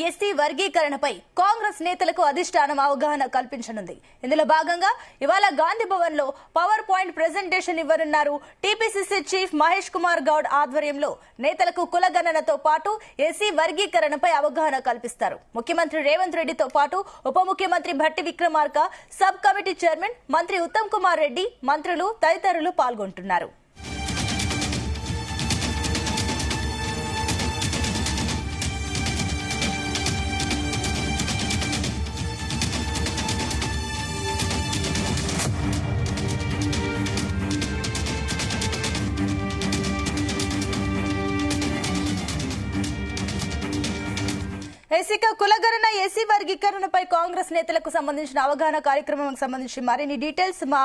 SC వర్గీకరణపై Congress నేతలకు అధిష్టానం అవగాహన కల్పించనుంది. ఇందులో భాగంగా ఇవాళ గాంధీ భవన్ లో పవర్ పాయింట్ ప్రెజెంటేషన్ ఇవ్వనున్నారు. టీపీసీసీ చీఫ్ మహేష్ కుమార్ గౌడ్ ఆధ్వర్యంలో నేతలకు కులగణనతో పాటు ఎస్సీ వర్గీకరణపై అవగాహన కల్పిస్తారు. ముఖ్యమంత్రి రేవంత్ రెడ్డితో పాటు ఉప ముఖ్యమంత్రి Bhatti Vikramarka, sub committee chairman మంత్రి ఉత్తమ్ కుమార్ రెడ్డి, మంత్రులు తదితరులు పాల్గొంటున్నారు. ఎస్సీక కులగణన ఎస్సీ వర్గీకరణపై కాంగ్రెస్ నేతలకు సంబంధించిన అవగాహన కార్యక్రమానికి సంబంధించి మరిన్ని డీటెయిల్స్ మా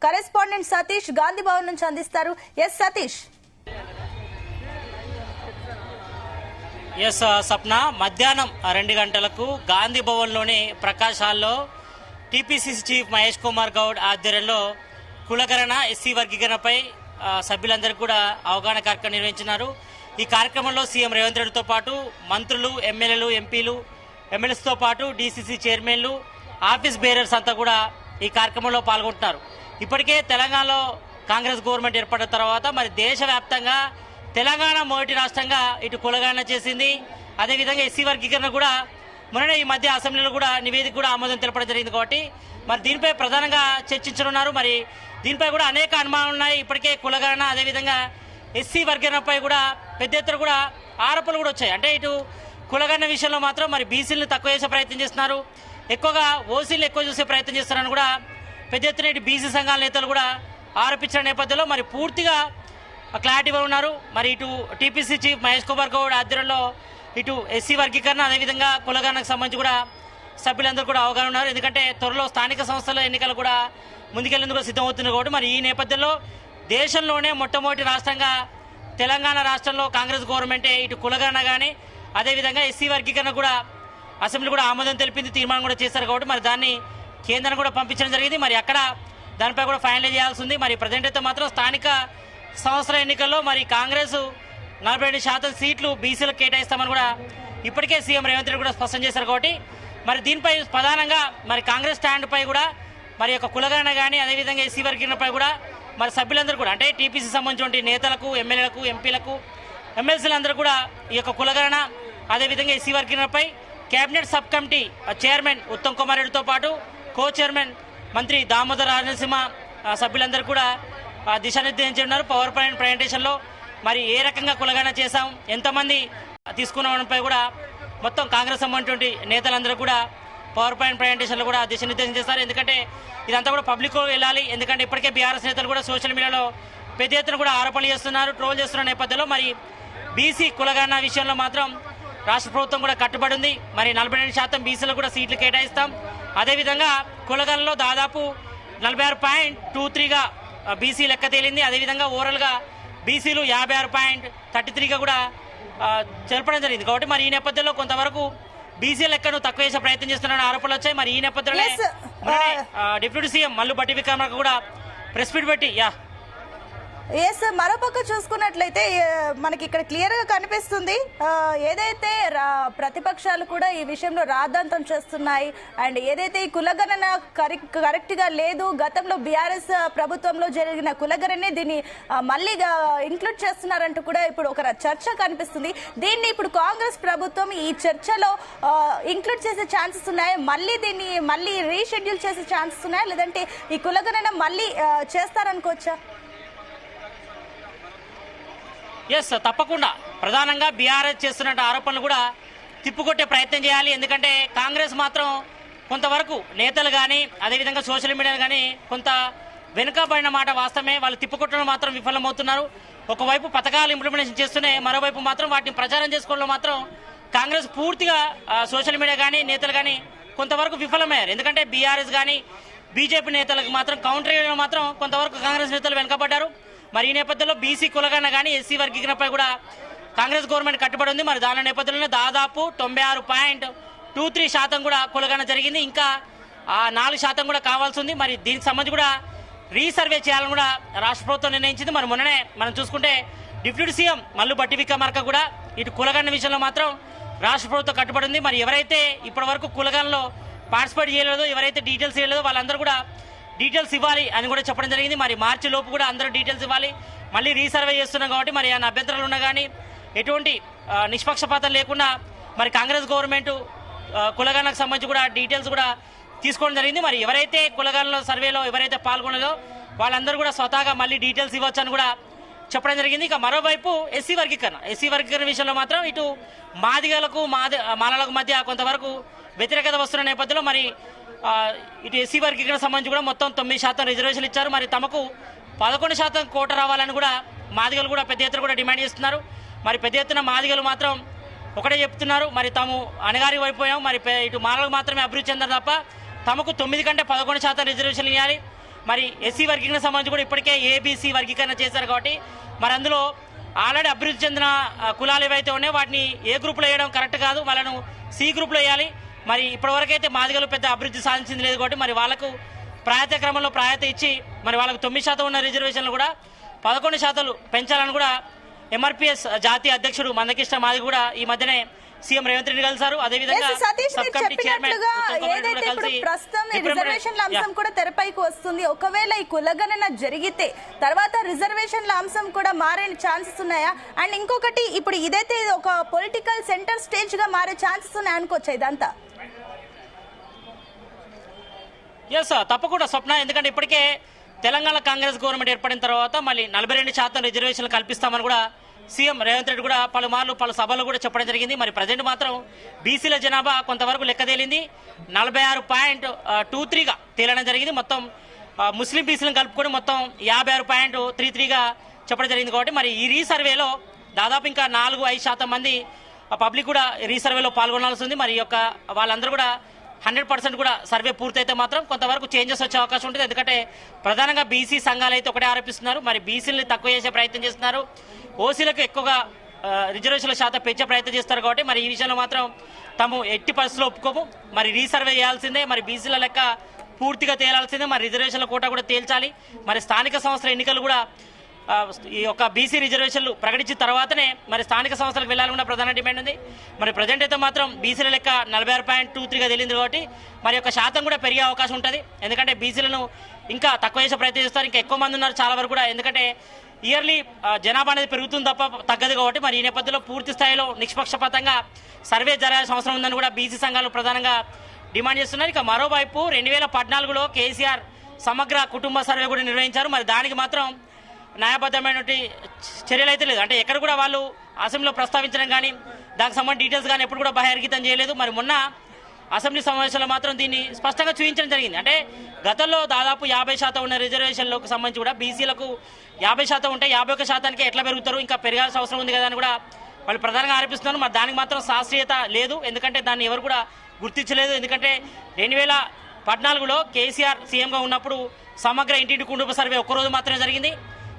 కరెస్పాండెంట్ సతీష్ గాంధీ భవన్ నుంచి అందిస్తారు. ఎస్ సతీష్. ఎస్ సప్న, మధ్యాహ్నం 2 గంటలకు గాంధీ భవన్లోని ప్రకాష్ హాల్లో టీపీసీసీ చీఫ్ మహేష్ కుమార్ గౌడ్ ఆధ్వర్యంలో కులగణన ఎస్సీ వర్గీకరణపై సభ్యులందరికీ కూడా అవగాహన కార్యక్రమం నిర్వహించినారు. ఈ కార్యక్రమంలో సీఎం రేవంత్ రెడ్డితో పాటు మంత్రులు, ఎమ్మెల్యేలు, ఎంపీలు, ఎమ్మెల్యేస్తో పాటు డీసీసీ చైర్మన్లు, ఆఫీస్ బేరర్స్ అంతా కూడా ఈ కార్యక్రమంలో పాల్గొంటున్నారు. ఇప్పటికే తెలంగాణలో కాంగ్రెస్ గవర్నమెంట్ ఏర్పడిన తర్వాత మరి దేశవ్యాప్తంగా తెలంగాణ మొదటి రాష్ట్రంగా ఇటు కులగణన చేసింది. అదేవిధంగా ఎస్సీ వర్గీకరణ కూడా మొన్న ఈ మధ్య అసెంబ్లీలో కూడా నివేదిక కూడా ఆమోదం తెలపడం జరిగింది. కాబట్టి మరి దీనిపై ప్రధానంగా చర్చించనున్నారు. మరి దీనిపై కూడా అనేక అనుమానాలు ఉన్నాయి. ఇప్పటికే కులగణన అదేవిధంగా ఎస్సీ వర్గీకరణపై కూడా పెద్ద ఎత్తున కూడా ఆరోపణలు కూడా వచ్చాయి. అంటే ఇటు కులగణన విషయంలో మాత్రం మరి బీసీలను తక్కువ చేసే ప్రయత్నం చేస్తున్నారు, ఎక్కువగా ఓసీలను ఎక్కువ చూసే ప్రయత్నం చేస్తున్నారని కూడా పెద్ద ఎత్తున ఇటు బీసీ సంఘాల నేతలు కూడా ఆరోపించిన నేపథ్యంలో మరి పూర్తిగా క్లారిటీ ఉన్నారు. మరి ఇటు టీపీసీ చీఫ్ మహేష్ కుమార్ గౌడ్ ఆధ్వర్యంలో ఇటు ఎస్సీ వర్గీకరణ అదేవిధంగా కులగణనకు సంబంధించి కూడా సభ్యులందరూ కూడా అవగాహన ఉన్నారు. ఎందుకంటే త్వరలో స్థానిక సంస్థల ఎన్నికలు కూడా ముందుకెళ్లేందుకు సిద్ధమవుతుంది. కాబట్టి మరి ఈ నేపథ్యంలో దేశంలోనే మొట్టమొదటి రాష్ట్రంగా తెలంగాణ రాష్ట్రంలో కాంగ్రెస్ గవర్నమెంటే ఇటు కులగణన కానీ అదేవిధంగా ఎస్సీ వర్గీకరణ కూడా అసెంబ్లీ కూడా ఆమోదం తెలిపింది, తీర్మానం కూడా చేశారు. కాబట్టి మరి దాన్ని కేంద్రం కూడా పంపించడం జరిగింది. మరి అక్కడ దానిపై కూడా ఫైనలైజ్ చేయాల్సి ఉంది. మరి ప్రజెంట్ అయితే మాత్రం స్థానిక సంవత్సర ఎన్నికల్లో మరి కాంగ్రెస్ 42% సీట్లు బీసీలకు కేటాయిస్తామని కూడా ఇప్పటికే సీఎం రేవంత్ రెడ్డి కూడా స్పష్టం చేశారు. కాబట్టి మరి దీనిపై ప్రధానంగా మరి కాంగ్రెస్ స్టాండ్ పై కూడా మరి యొక్క కులగణన కానీ అదేవిధంగా ఎస్సీ వర్గీకరణపై కూడా మరి సభ్యులందరూ కూడా అంటే టీపీసీ సంబంధించిన నేతలకు, ఎమ్మెల్యేలకు, ఎంపీలకు, ఎమ్మెల్సీలందరూ కూడా ఈ యొక్క కులగణన అదేవిధంగా ఎస్సీ వర్గీకరణపై cabinet sub committee chairman Uttam Kumar రెడ్డితో పాటు కో చైర్మన్ మంత్రి దామోదర్ రాజనరసింహ సభ్యులందరూ కూడా దిశానిర్దేశం చేయనున్నారు. పవర్ పాయింట్ ప్రజెంటేషన్లో మరి ఏ రకంగా కులగణన చేశాం, ఎంతమంది తీసుకున్నామనిపై కూడా మొత్తం కాంగ్రెస్ సంబంధించిన నేతలందరూ కూడా పవర్ పాయింట్ ప్రజెంటేషన్లో కూడా దిశానిర్దేశం చేస్తారు. ఎందుకంటే ఇదంతా కూడా పబ్లిక్లో వెళ్ళాలి. ఎందుకంటే ఇప్పటికే బీఆర్ఎస్ నేతలు కూడా సోషల్ మీడియాలో పెద్ద ఎత్తున కూడా ఆరోపణలు చేస్తున్నారు, ట్రోల్ చేస్తున్న నేపథ్యంలో మరి బీసీ కులగణన విషయంలో మాత్రం రాష్ట్ర ప్రభుత్వం కూడా కట్టుబడి ఉంది. మరి 42% బీసీలకు కూడా సీట్లు కేటాయిస్తాం. అదేవిధంగా కులగణనలో దాదాపు 46.23గా బీసీ లెక్క తేలింది. అదేవిధంగా ఓవరాల్గా బీసీలు 56.33గా కూడా జరపడం జరిగింది. కాబట్టి మరి ఈ నేపథ్యంలో కొంతవరకు బీసీ లెక్కను తక్కువ చేసే ప్రయత్నం చేస్తున్నారని ఆరోపణలు వచ్చాయి. మరి ఈ నేపథ్యంలో డిప్యూటీ సీఎం మల్లు భట్టి విక్రమార్క కూడా ప్రెస్ మీట్ పెట్టి మరోపక్క చూసుకున్నట్లయితే మనకి ఇక్కడ క్లియర్ గా కనిపిస్తుంది ఏదైతే ప్రతిపక్షాలు కూడా ఈ విషయంలో రాద్ధాంతం చేస్తున్నాయి. అండ్ ఏదైతే ఈ కులగణన కరెక్ట్ గా లేదు, గతంలో బీఆర్ఎస్ ప్రభుత్వంలో జరిగిన కులగణనే దీన్ని మళ్ళీ ఇంక్లూడ్ చేస్తున్నారంటూ కూడా ఇప్పుడు ఒక చర్చ కనిపిస్తుంది. దీన్ని ఇప్పుడు కాంగ్రెస్ ప్రభుత్వం ఈ చర్చలో ఇంక్లూడ్ చేసే ఛాన్సెస్ ఉన్నాయి, మళ్ళీ రీషెడ్యూల్ చేసే ఛాన్సెస్ ఉన్నాయా, లేదంటే ఈ కులగణన మళ్ళీ చేస్తారనుకోవచ్చా? ఎస్, తప్పకుండా ప్రధానంగా బీఆర్ఎస్ చేస్తున్న ఆరోపణలు కూడా తిప్పుకొట్టే ప్రయత్నం చేయాలి. ఎందుకంటే కాంగ్రెస్ మాత్రం కొంతవరకు నేతలు కానీ అదేవిధంగా సోషల్ మీడియా కానీ కొంత వెనుకబడిన మాట వాస్తవమే. వాళ్ళు తిప్పుకొట్టడం మాత్రం విఫలమవుతున్నారు. ఒకవైపు పథకాలు ఇంప్లిమెంటేషన్ చేస్తూనే మరోవైపు మాత్రం వాటిని ప్రచారం చేసుకోవడంలో మాత్రం కాంగ్రెస్ పూర్తిగా సోషల్ మీడియా కానీ నేతలు కానీ కొంతవరకు విఫలమయ్యారు. ఎందుకంటే బీఆర్ఎస్ కానీ బీజేపీ నేతలకు మాత్రం కౌంటర్ చేయడం మాత్రం కొంతవరకు కాంగ్రెస్ నేతలు వెనుకబడ్డారు. మరి ఈ నేపథ్యంలో బీసీ కులగణన కానీ ఎస్సీ వర్గీకరణపై కూడా కాంగ్రెస్ గవర్నమెంట్ కట్టుబడి ఉంది. మరి దాని నేపథ్యంలో దాదాపు 96.23% కూడా కులగణన జరిగింది. ఇంకా 4% కూడా కావాల్సి ఉంది. మరి దీనికి సంబంధించి కూడా రీసర్వే చేయాలని కూడా రాష్ట్ర ప్రభుత్వం నిర్ణయించింది. మరి మొన్ననే మనం చూసుకుంటే డిప్యూటీ సీఎం మల్లు భట్టి విక్రమార్క కూడా ఇటు కులగణన విషయంలో మాత్రం రాష్ట్ర ప్రభుత్వం కట్టుబడి ఉంది. మరి ఎవరైతే ఇప్పటి వరకు కులగణలో పార్టిసిపేట్ చేయలేదో, ఎవరైతే డీటెయిల్స్ ఇవ్వలేదో వాళ్ళందరూ కూడా డీటెయిల్స్ ఇవ్వాలి అని కూడా చెప్పడం జరిగింది. మరి మార్చి లోపు కూడా అందరూ డీటెయిల్స్ ఇవ్వాలి. మళ్ళీ రీసర్వే చేస్తున్నాం కాబట్టి మరి ఏమైనా అభ్యంతరాలు ఉన్నా కానీ ఎటువంటి నిష్పక్షపాతం లేకుండా మరి కాంగ్రెస్ గవర్నమెంట్ కులగణకు సంబంధించి కూడా డీటెయిల్స్ కూడా తీసుకోవడం జరిగింది. మరి ఎవరైతే కులగణలో సర్వేలో ఎవరైతే పాల్గొనలేదో వాళ్ళందరూ కూడా స్వతహాగా మళ్ళీ డీటెయిల్స్ ఇవ్వచ్చు అని కూడా చెప్పడం జరిగింది. ఇక మరోవైపు ఎస్సీ వర్గీకరణ విషయంలో మాత్రం ఇటు మాదిగలకు మాలలకు మధ్య కొంతవరకు వ్యతిరేకత వస్తున్న నేపథ్యంలో మరి ఇటు ఎస్సీ వర్గీకరణ సంబంధించి కూడా మొత్తం 9% రిజర్వేషన్లు ఇచ్చారు. మరి తమకు 11% కోట రావాలని కూడా మాదిగలు కూడా పెద్ద ఎత్తున కూడా డిమాండ్ చేస్తున్నారు. మరి పెద్ద ఎత్తున మాదిగలు మాత్రం ఒకటే చెప్తున్నారు, మరి తాము అణగారి అయిపోయాం, మరి ఇటు మాలలకు మాత్రమే అభివృద్ధి చెందారు తప్ప తమకు 9 కంటే 11% రిజర్వేషన్లు ఇవ్వాలి. మరి ఎస్సీ వర్గీకరణ సంబంధించి కూడా ఇప్పటికే ఏబీసీ వర్గీకరణ చేశారు కాబట్టి మరి అందులో ఆల్రెడీ అభివృద్ధి చెందిన కులాలు ఏవైతే ఉన్నాయో వాటిని ఏ గ్రూప్లో వేయడం కరెక్ట్ కాదు, వాళ్ళను సి గ్రూప్లో వేయాలి. మరి ఇప్పటివరకైతే మాదిగలు పెద్ద అభివృద్ధి సాధించింది లేదు కాబట్టి మరి వాళ్ళకు ప్రాయత క్రమంలో ప్రాయత ఇచ్చి మరి వాళ్ళకు 9% ఉన్న రిజర్వేషన్లు కూడా 11% పెంచాలని కూడా ఎంఆర్పీఎస్ జాతీయ అధ్యక్షుడు మందకృష్ణ మాదిగ కూడా ఈ మధ్యనే సీఎం రేవంత్ రెడ్డి కలిసారు. అదేవిధంగా ఏదైతే ఇప్పుడు ప్రస్తుతం రిజర్వేషన్ల అంశం కూడా తెరపైకి వస్తుంది, ఒకవేళ ఈ కులగణన జరిగితే తర్వాత రిజర్వేషన్ల అంశం కూడా మారే ఛాన్సెస్ ఉన్నాయా? అండ్ ఇంకొకటి, ఇప్పుడు ఇదైతే ఒక పొలిటికల్ సెంటర్ స్టేజ్ గా మారే ఛాన్సెస్ ఉన్నాయి అనుకోవచ్చా ఇదంతా? ఎస్ తప్పకుండా స్వప్న, ఎందుకంటే ఇప్పటికే తెలంగాణ కాంగ్రెస్ గవర్నమెంట్ ఏర్పడిన తర్వాత మళ్ళీ 42% రిజర్వేషన్లు కల్పిస్తామని కూడా సీఎం రేవంత్ రెడ్డి కూడా పలుమార్లు పలు సభల్లో కూడా చెప్పడం జరిగింది. మరి ప్రజెంట్ మాత్రం బీసీల జనాభా కొంతవరకు లెక్క తేలింది 46.23గా తేలడం జరిగింది. మొత్తం ముస్లిం బీసీలను కలుపుకొని మొత్తం 56.33గా చెప్పడం జరిగింది. కాబట్టి మరి ఈ రీసర్వేలో దాదాపు ఇంకా 4-5% మంది పబ్లిక్ కూడా రీసర్వేలో పాల్గొనాల్సి ఉంది. మరి యొక్క వాళ్ళందరూ కూడా 100% కూడా సర్వే పూర్తయితే మాత్రం కొంతవరకు చేంజెస్ వచ్చే అవకాశం ఉంటుంది. ఎందుకంటే ప్రధానంగా బీసీ సంఘాలు అయితే ఒకటే ఆరోపిస్తున్నారు, మరి బీసీలని తక్కువ చేసే ప్రయత్నం చేస్తున్నారు, ఓసీలకు ఎక్కువగా రిజర్వేషన్ల శాతం పెంచే ప్రయత్నం చేస్తారు. కాబట్టి మరి ఈ విషయంలో మాత్రం తాము ఎట్టి పరిస్థితుల్లో ఒప్పుకోము. మరి రీసర్వే చేయాల్సిందే, మరి బీసీల లెక్క పూర్తిగా తేలాల్సిందే, మరి రిజర్వేషన్ల కోటా కూడా తేల్చాలి. మరి స్థానిక సంస్థల ఎన్నికలు కూడా ఈ యొక్క బీసీ రిజర్వేషన్లు ప్రకటించిన తర్వాతనే మరి స్థానిక సంస్థలకు వెళ్లాలన్న ప్రధాన డిమాండ్ ఉంది. మరి ప్రజెంట్ అయితే మాత్రం బీసీల లెక్క 46.23గా తెలియదు కాబట్టి మరి యొక్క శాతం కూడా పెరిగే అవకాశం ఉంటుంది. ఎందుకంటే బీసీలను ఇంకా తక్కువ చేసే ప్రయత్నం చేస్తారు, ఇంకా ఎక్కువ మంది ఉన్నారు చాలా వరకు కూడా. ఎందుకంటే ఇయర్లీ జనాభా అనేది పెరుగుతుంది తప్ప తగ్గదు కాబట్టి మరి ఈ నేపథ్యంలో పూర్తి స్థాయిలో నిష్పక్షపాతంగా సర్వే జరగాల్సిన అవసరం ఉందని కూడా బీసీ సంఘాలు ప్రధానంగా డిమాండ్ చేస్తున్నారు. ఇక మరోవైపు 2014లో కేసీఆర్ సమగ్ర కుటుంబ సర్వే కూడా నిర్వహించారు. మరి దానికి మాత్రం న్యాయబద్ధమైనటువంటి చర్యలు అయితే లేదు. అంటే ఎక్కడ కూడా వాళ్ళు అసెంబ్లీలో ప్రస్తావించడం కానీ దానికి సంబంధించిన డీటెయిల్స్ కానీ ఎప్పుడు కూడా బహిర్గతం చేయలేదు. మరి మొన్న అసెంబ్లీ సమావేశంలో మాత్రం దీన్ని స్పష్టంగా చూపించడం జరిగింది. అంటే గతంలో దాదాపు 50% ఉన్న రిజర్వేషన్లకు సంబంధించి కూడా బీసీలకు 50% ఉంటే 51%కే ఎట్లా పెరుగుతారు, ఇంకా పెరగాల్సిన అవసరం ఉంది కదా అని కూడా వాళ్ళు ప్రధానంగా ఆరోపిస్తున్నారు. మరి దానికి మాత్రం శాస్త్రీయత లేదు, ఎందుకంటే దాన్ని ఎవరు కూడా గుర్తించలేదు. ఎందుకంటే 2014లో కేసీఆర్ సీఎంగా ఉన్నప్పుడు సమగ్ర ఇంటింటి కుటుంబ సర్వే ఒక్కరోజు మాత్రమే జరిగింది.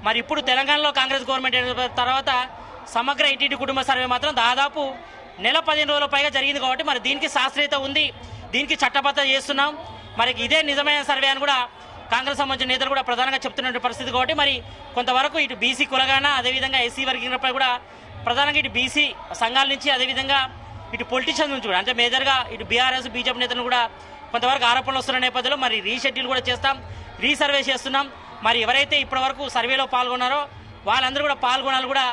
మరి ఇప్పుడు తెలంగాణలో కాంగ్రెస్ గవర్నమెంట్ తర్వాత సమగ్ర ఇంటింటి కుటుంబ సర్వే మాత్రం దాదాపు నెల 15 రోజుల పైగా జరిగింది. కాబట్టి మరి దీనికి శాస్త్రీయత ఉంది, దీనికి చట్టబద్ధత చేస్తున్నాం, మరి ఇదే నిజమైన సర్వే అని కూడా కాంగ్రెస్ సంబంధించిన నేతలు కూడా ప్రధానంగా చెప్తున్న పరిస్థితి. కాబట్టి మరి కొంతవరకు ఇటు బీసీ కులగాన అదేవిధంగా ఎస్సీ వర్గీకరణపై కూడా ప్రధానంగా ఇటు బీసీ సంఘాల నుంచి అదేవిధంగా ఇటు పొలిటీషియన్స్ నుంచి కూడా అంటే మేజర్గా ఇటు బీఆర్ఎస్ బీజేపీ నేతలు కూడా కొంతవరకు ఆరోపణలు వస్తున్న నేపథ్యంలో మరి రీషెడ్యూల్ కూడా చేస్తాం, రీసర్వే చేస్తున్నాం. మరి ఎవరైతే ఇప్పటివరకు సర్వేలో పాల్గొన్నారో వాళ్ళందరూ కూడా పాల్గొనాలి కూడా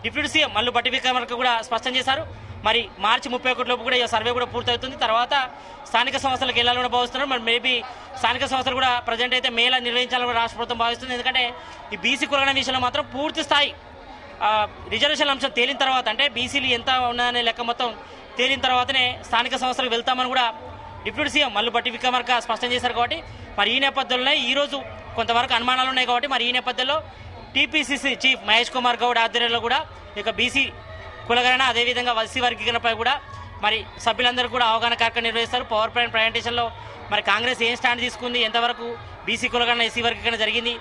డిప్యూటీ సీఎం మల్లు బట్టి విక్రమార్క కూడా స్పష్టం చేశారు. మరి మార్చి 31 లోపు కూడా ఈ సర్వే కూడా పూర్తవుతుంది. తర్వాత స్థానిక సంస్థలకు వెళ్ళాలని కూడా భావిస్తున్నారు. మరి మేబీ స్థానిక సంస్థలు కూడా ప్రజెంట్ అయితే మేళ నిర్వహించాలని కూడా రాష్ట్ర ప్రభుత్వం భావిస్తుంది. ఎందుకంటే ఈ బీసీ కులగణ విషయంలో మాత్రం పూర్తి స్థాయి రిజర్వేషన్ అంశం తేలిన తర్వాత అంటే బీసీలు ఎంత ఉన్నాయనే లెక్క మొత్తం తేలిన తర్వాతనే స్థానిక సంస్థలకు వెళ్తామని కూడా డిప్యూటీ సీఎం మల్లు బట్టి విక్రమార్క స్పష్టం చేశారు. కాబట్టి మరి ఈ నేపథ్యంలోనే ఈరోజు కొంతవరకు అనుమానాలు ఉన్నాయి. కాబట్టి మరి ఈ నేపథ్యంలో టీపీసీసీ చీఫ్ మహేష్ కుమార్ గౌడ్ ఆధ్వర్యంలో కూడా ఇక బీసీ కులగణన అదేవిధంగా ఎస్సీ వర్గీకరణపై కూడా మరి సభ్యులందరూ కూడా అవగాహన కార్యక్రమం నిర్వహిస్తారు. పవర్ పాయింట్ ప్రజెంటేషన్లో మరి కాంగ్రెస్ ఏం స్టాండ్ తీసుకుంది, ఎంతవరకు బీసీ కులగణన ఎస్సీ వర్గీకరణ జరిగింది,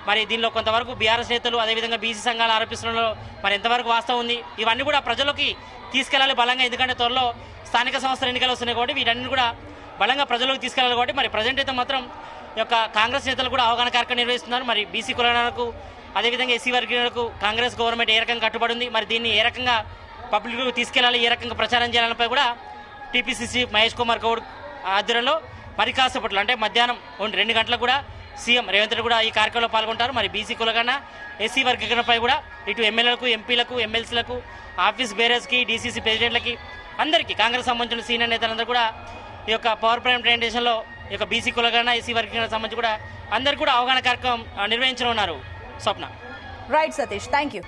మరి దీనిలో కొంతవరకు బీఆర్ఎస్ నేతలు అదేవిధంగా బీసీ సంఘాలు ఆరోపిస్తున్న మరి ఎంతవరకు వాస్తవం ఉంది, ఇవన్నీ కూడా ప్రజల్లోకి తీసుకెళ్లాలి బలంగా. ఎందుకంటే త్వరలో స్థానిక సంస్థల ఎన్నికలు వస్తున్నాయి కాబట్టి వీటన్ని కూడా బలంగా ప్రజల్లోకి తీసుకెళ్లాలి. కాబట్టి మరి ప్రజెంట్ అయితే మాత్రం ఈ యొక్క కాంగ్రెస్ నేతలు కూడా అవగాహన కార్యక్రమం నిర్వహిస్తున్నారు. మరి బీసీ కులగణనకు అదేవిధంగా ఎస్సీ వర్గీకరణకు కాంగ్రెస్ గవర్నమెంట్ ఏ రకంగా కట్టుబడి ఉంది, మరి దీన్ని ఏ రకంగా పబ్లిక్ తీసుకెళ్లాలి, ఏ రకంగా ప్రచారం చేయాలనిపై కూడా టీపీసీసీ మహేష్ కుమార్ గౌడ్ ఆధ్వర్యంలో మరి కాసేపట్లో అంటే మధ్యాహ్నం 2 గంటలకు కూడా సీఎం రేవంత్ రెడ్డి కూడా ఈ కార్యక్రమంలో పాల్గొంటారు. మరి బీసీ కులగన ఎస్సీ వర్గీకరణపై కూడా ఇటు ఎమ్మెల్యేలకు, ఎంపీలకు, ఎమ్మెల్సీలకు, ఆఫీస్ బేరర్స్కి, డీసీసీ ప్రెసిడెంట్లకి అందరికీ కాంగ్రెస్ సంబంధించిన సీనియర్ నేతలందరూ కూడా ఈ యొక్క పవర్ పాయింట్ ప్రజెంటేషన్లో ఈ యొక్క బీసీ కులగన ఎస్సీ వర్గీకరణ సంబంధించి కూడా అందరికీ కూడా అవగాహన కార్యక్రమం నిర్వహించనున్నారు. Swapna. Right Satish, thank you.